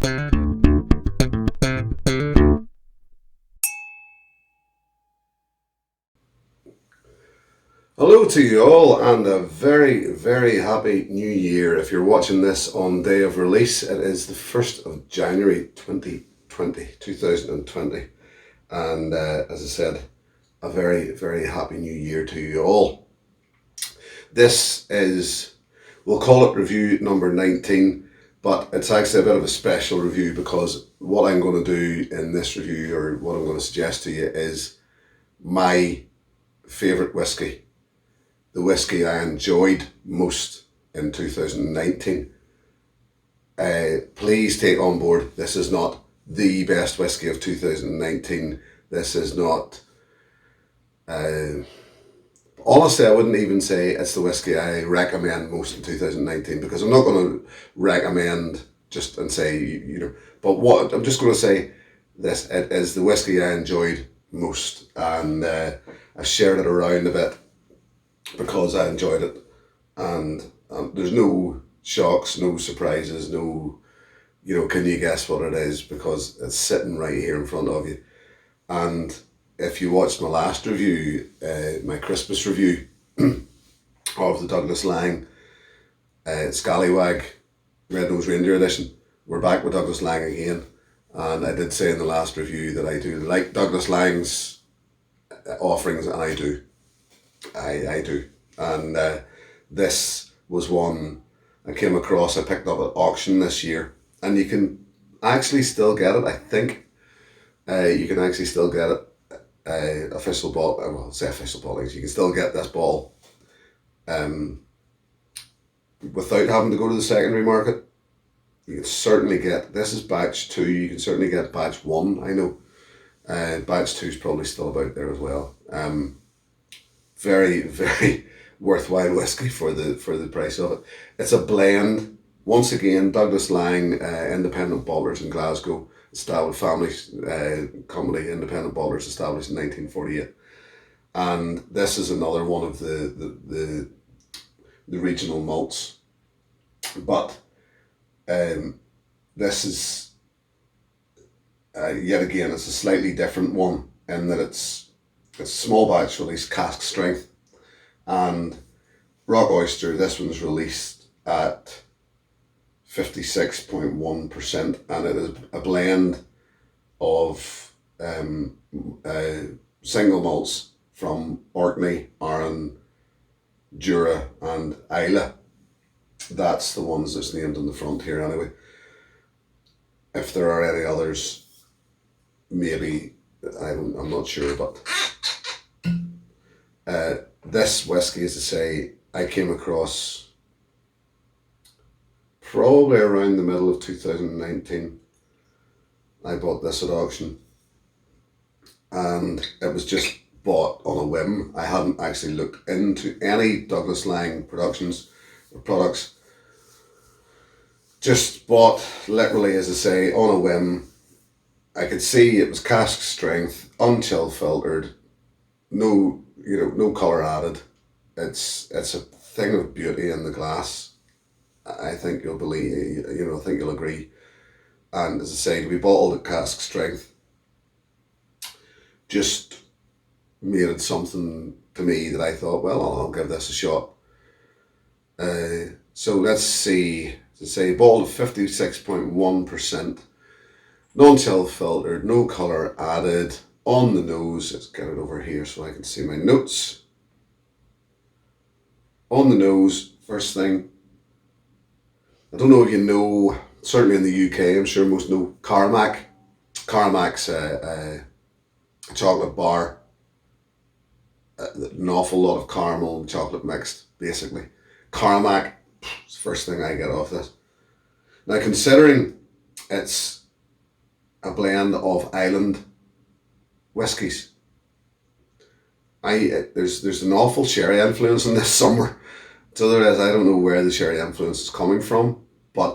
Hello to you all, and a very, very happy new year. If you're watching this on day of release, it is the 1st of January 2020. And as I said, a very, very happy new year to you all. This is, we'll call it review number 19, but it's actually a bit of a special review because what I'm going to do in this review, or what I'm going to suggest to you, is my favourite whiskey. The whiskey I enjoyed most in 2019. Please take on board, this is not the best whiskey of 2019. This is not, honestly, I wouldn't even say it's the whiskey I recommend most in 2019, because I'm not going to recommend just and say, but what I'm just going to say, this, it is the whiskey I enjoyed most, and I shared it around a bit because I enjoyed it, and there's no shocks, no surprises, no, can you guess what it is, because it's sitting right here in front of you. And if you watched my last review, my Christmas review of the Douglas Laing Scallywag Red Nose Reindeer Edition, we're back with Douglas Laing again, and I did say in the last review that I do like Douglas Laing's offerings, and I do. I do. And this was one I came across, I picked up at auction this year, and you can actually still get it, I think. You can actually still get it, official bottle, well, I'll say official bottles, you can still get this bottle without having to go to the secondary market. You can certainly get, this is batch 2, you can certainly get batch 1, I know. Batch 2 is probably still about there as well. Very, very worthwhile whiskey for the price of it. It's a blend. Once again, Douglas Laing, independent bottlers in Glasgow, established family company, independent bottlers established in 1948, and this is another one of the regional malts. But this is yet again, it's a slightly different one in that it's small batch release, cask strength, and Rock Oyster, this one's released at 56.1%, and it is a blend of single malts from Orkney, Arran, Jura and Islay. That's the ones that's named on the front here anyway. If there are any others, maybe, I'm not sure, but this whiskey, as I say, I came across probably around the middle of 2019. I bought this at auction, and it was just bought on a whim. I hadn't actually looked into any Douglas Laing productions or products. Just bought, literally, as I say, on a whim. I could see it was cask strength, unchill filtered, no colour added. It's a thing of beauty in the glass. I think you'll believe, I think you'll agree. And as I say, to be bottled at cask strength just made it something to me that I thought, well, I'll give this a shot. So let's see, as I say, bottled at 56.1%, non-chill filtered, no colour added, on the nose. Let's get it over here so I can see my notes. On the nose, first thing, I don't know if you know, certainly in the UK, I'm sure most know Carmack. Carmack's a chocolate bar, an awful lot of caramel and chocolate mixed, basically. Carmack, it's the first thing I get off this. Now, considering it's a blend of island whiskies, there's an awful sherry influence in this somewhere. So there is. I don't know where the sherry influence is coming from, but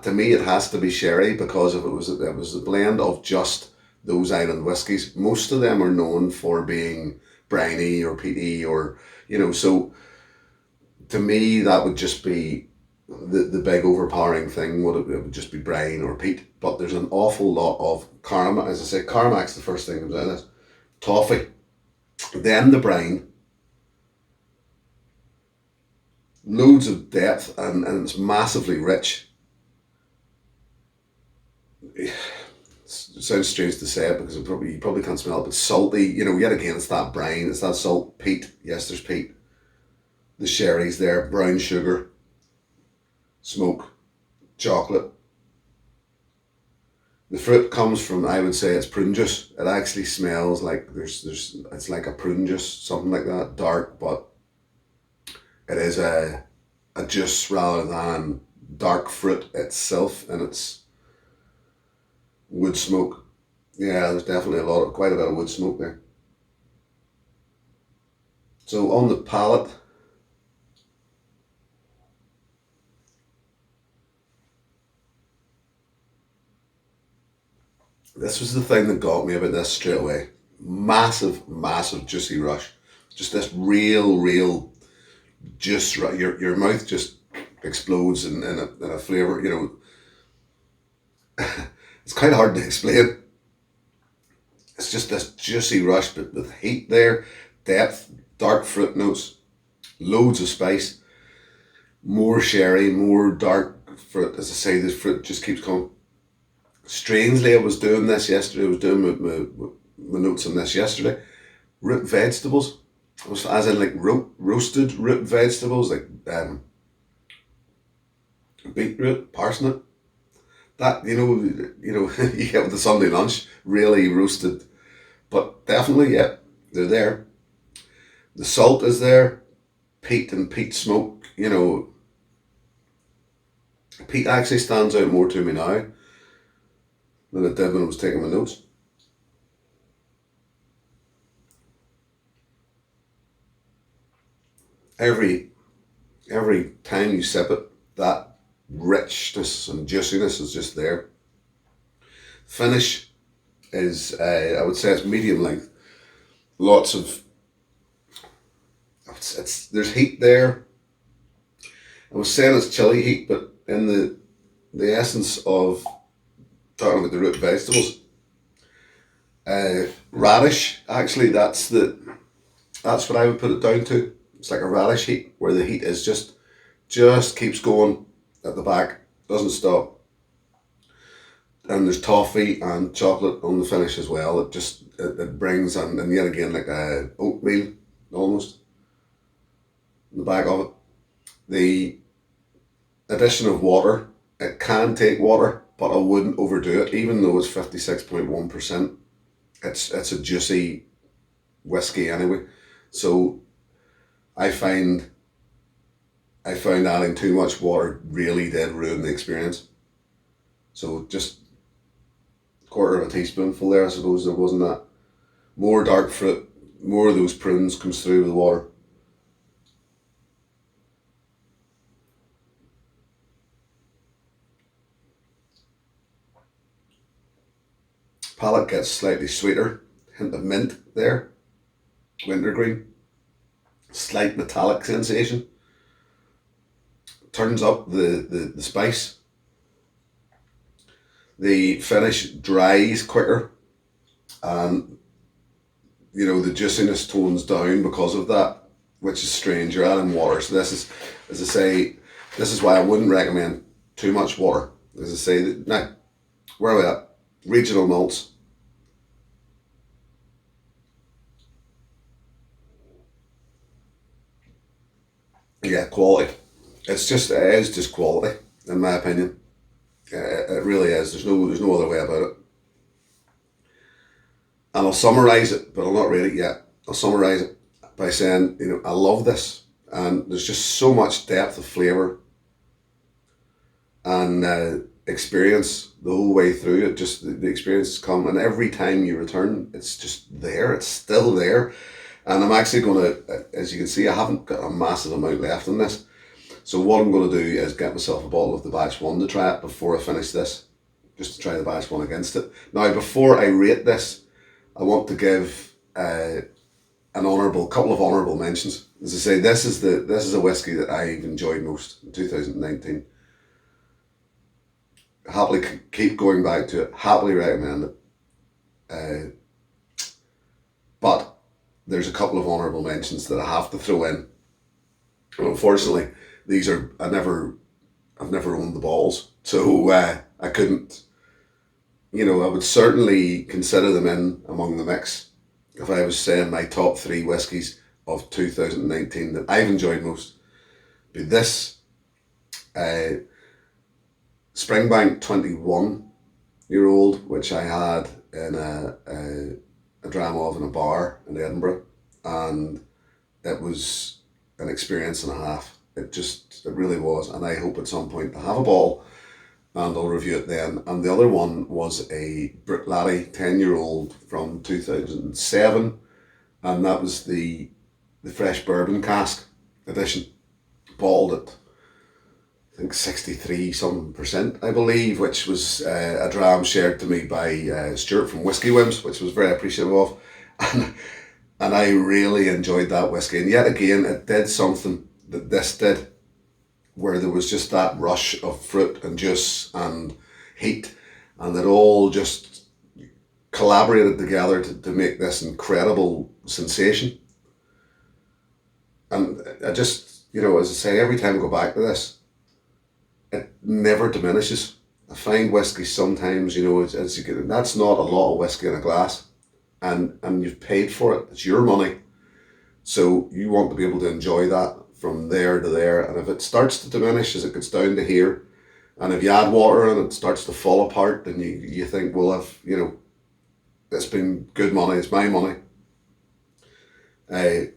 to me it has to be sherry, because if it was a blend of just those island whiskies, most of them are known for being briny or peaty, or so to me that would just be the big overpowering thing would just be brine or peat, but there's an awful lot of caramel. As I say, caramac's the first thing that comes out of this. Toffee, then the brine, loads of depth, and it's massively rich. It sounds strange to say it because you probably can't smell it, but salty. Yet again, it's that brine, it's that salt, peat. Yes, there's peat. The sherry's there, brown sugar, smoke, chocolate. The fruit comes from, I would say, it's prune juice. It actually smells like it's like a prune juice, something like that, dark, but it is a juice rather than dark fruit itself, and it's wood smoke. Yeah, there's definitely quite a bit of wood smoke there. So on the palate, this was the thing that got me about this straight away. Massive, massive juicy rush. Just this real juice. Your mouth just explodes in a flavour. It's kind of hard to explain. It's just this juicy rush, but with heat there, depth, dark fruit notes, loads of spice, more sherry, more dark fruit. As I say, this fruit just keeps coming. Strangely, I was doing this yesterday. I was doing my notes on this yesterday. Root vegetables, as in like roasted root vegetables, like beetroot, parsnip. That you get with the Sunday lunch, really roasted, but definitely, yeah, they're there. The salt is there, peat and peat smoke. Peat actually stands out more to me now than it did when I was taking my notes. Every time you sip it, that richness and juiciness is just there. Finish is, I would say, it's medium length. Lots of, there's heat there. I was saying it's chili heat, but in the essence of talking about the root vegetables, radish. Actually, that's what I would put it down to. It's like a radish heat where the heat is just keeps going at the back, doesn't stop. And there's toffee and chocolate on the finish as well. It brings, and yet again, like a oatmeal almost in the back of it. The addition of water, it can take water, but I wouldn't overdo it, even though it's 56.1%. It's a juicy whiskey anyway. So I found adding too much water really did ruin the experience. So just a quarter of a teaspoonful there, I suppose. There wasn't that. More dark fruit, more of those prunes comes through with the water. Palate gets slightly sweeter, hint of mint there, wintergreen, slight metallic sensation. Turns up the spice. The finish dries quicker, and the juiciness tones down because of that, which is strange. You're adding water, so this is, as I say, this is why I wouldn't recommend too much water. As I say, now where are we at? Regional malts. Yeah, quality. It is just quality, in my opinion. It really is. There's no other way about it. And I'll summarise it, but I'll not rate it yet. I'll summarise it by saying, I love this, and there's just so much depth of flavour and experience the whole way through it. Just the experience has come, and every time you return, it's just there. It's still there, and I'm actually going to, as you can see, I haven't got a massive amount left in this. So what I'm going to do is get myself a bottle of the batch one to try it before I finish this, just to try the batch one against it. Now, before I rate this, I want to give couple of honourable mentions. As I say, this is a whiskey that I've enjoyed most in 2019. Happily keep going back to it. Happily recommend it. But there's a couple of honourable mentions that I have to throw in. And unfortunately, I've never owned the balls, so I couldn't. I would certainly consider them in among the mix if I was saying my top 3 whiskies of 2019 that I've enjoyed most. Be this Springbank 21-year-old, which I had in a dram of in a bar in Edinburgh, and it was an experience and a half. It really was, and I hope at some point to have a ball, and I'll review it then. And the other one was a Bruichladdich 10-year-old from 2007, and that was the fresh bourbon cask edition, bottled at I think 63% I believe, which was a dram shared to me by Stuart from Whiskey Novice, which was very appreciative of, and I really enjoyed that whiskey. And yet again, it did something that this did, where there was just that rush of fruit and juice and heat, and it all just collaborated together to make this incredible sensation. And I just, as I say, every time I go back to this, it never diminishes. I find whiskey sometimes, as you get, that's not a lot of whiskey in a glass, and you've paid for it. It's your money, so you want to be able to enjoy that from there to there. And if it starts to diminish as it gets down to here, and if you add water and it starts to fall apart, then you think, well, it's been good money. It's my money. As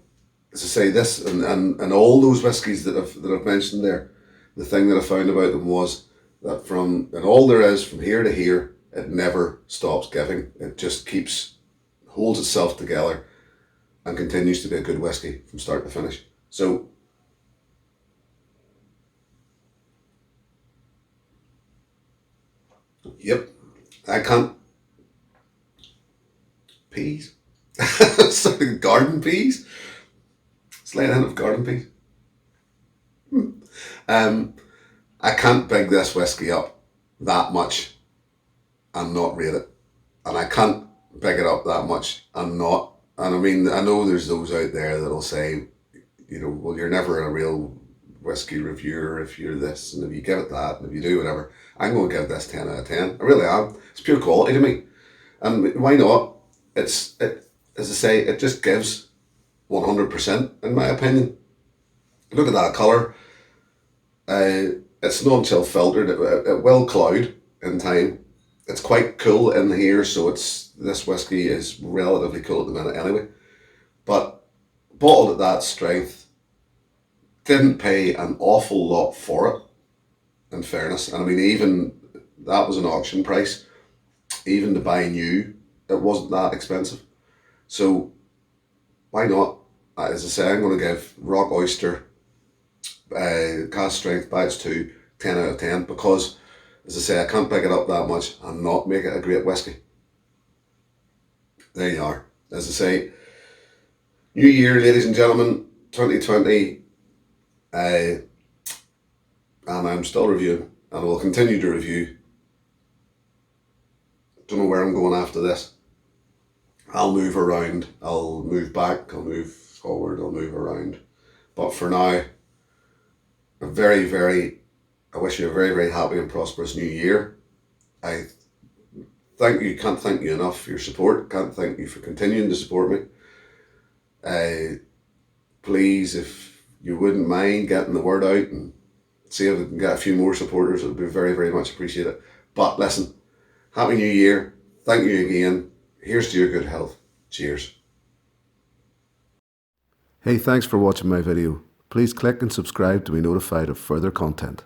I say, this and all those whiskies that I've mentioned there, the thing that I found about them was that and all there is from here to here, it never stops giving. It just holds itself together and continues to be a good whiskey from start to finish. So, yep, I can't. Peas? Sorry, garden peas? Sleight of garden peas? I can't big this whiskey up that much and not rate it. And I can't big it up that much and not. And I mean, I know there's those out there that'll say, well, you're never a real whiskey reviewer if you're this, and if you give it that, and if you do whatever. I'm going to give this 10 out of 10. I really am. It's pure quality to me. And why not? As I say, it just gives 100% in my opinion. Look at that colour. It's non chill filtered. It will cloud in time. It's quite cool in here, so this whiskey is relatively cool at the minute anyway. But bottled at that strength, didn't pay an awful lot for it, in fairness. And I mean, even that was an auction price. Even to buy new, it wasn't that expensive. So why not? As I say, I'm going to give Rock Oyster cask strength by its 10 out of 10, because, as I say, I can't pick it up that much and not make it a great whiskey. There you are. As I say, New Year, ladies and gentlemen, 2020, and I'm still reviewing, and will continue to review. Don't know where I'm going after this. I'll move around, I'll move back, I'll move forward, I'll move around. But for now, I wish you a very, very happy and prosperous new year. I can't thank you enough for your support, can't thank you for continuing to support me. Please, if you wouldn't mind getting the word out and see if we can get a few more supporters, it would be very, very much appreciated. But listen, Happy New Year, thank you again. Here's to your good health. Cheers. Hey, thanks for watching my video. Please click and subscribe to be notified of further content.